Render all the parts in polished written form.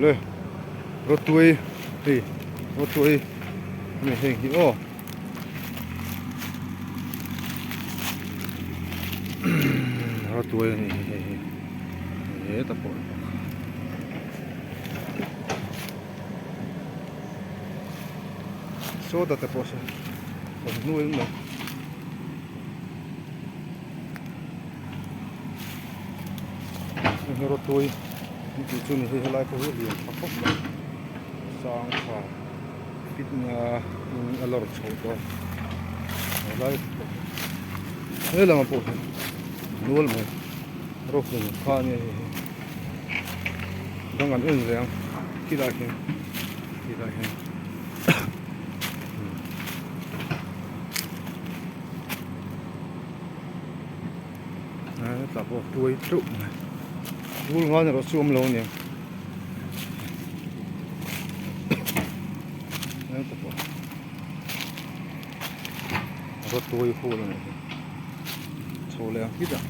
เลยรถตุยนี่รถตุยนี่เฮงที่โอ้รถตุยนี่ตะปนโซดาตะปนผมนู่นเลยรถตุยนี่คือจุดที่เราไปเรียนพักผ่อนสร้างขาปิดงาอารมณ์โชว์ตัวเราเนี่ยเรามาพูดนู่นเลยรถหนึ่งข้านี่ต้องการอื่นเลยกี่ได้แค่กี่ได้แค่แต่พอตัวจุ่มรู้งานเราซูมลงเนี่ยนั่นแต่พอรถตัวคู่เลยโชว์เลยคิดอ่ะ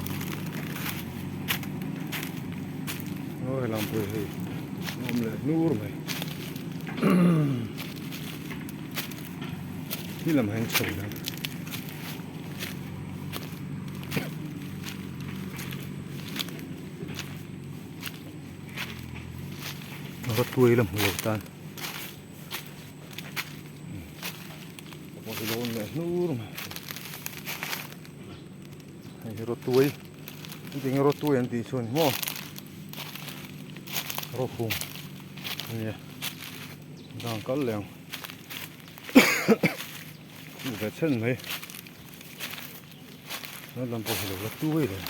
โอ้ยลำพูให้น้ำเลยนู่นเลยนี่ลำแห้งโชว์นะรถตัวลำหัวตาพอจะโดนเลยนู่นให้รถตัวจริงๆรถตัวอันที่ชนหัวรถพุ่งนี่ดังกันแล้วอยู่แบบเช่นไหมนั่นลำพอจะรถตัวเลย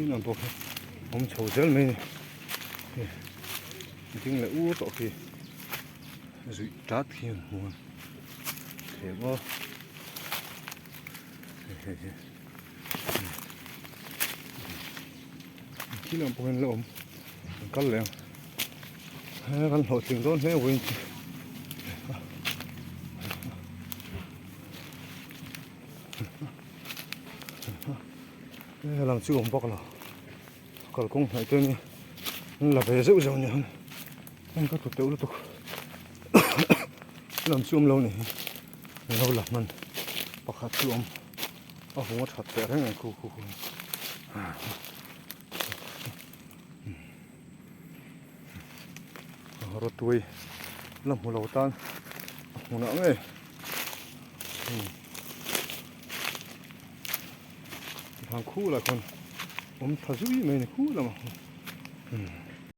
นี่ลำพอผมโชว์เจ้าไหมจริงๆเลยอู้ต่อที่สุดจัดที่หัวเห็นว่าที่ลำพอเห็นแล้วผมกันแล้วกันหัวถึงต้นให้วิ่งlàm chưa ổn bọc là còn cũng phải tôi là về giữ dầu nhỉ anh có tụt tiểu tục làm chưa lâu này lâu là mình bọc hạt chưa ổn không có thật tệ thế này khu rồi tôi làm một lầu tan một nắng này hàng khu là còn thật dữ mấy này khu là mà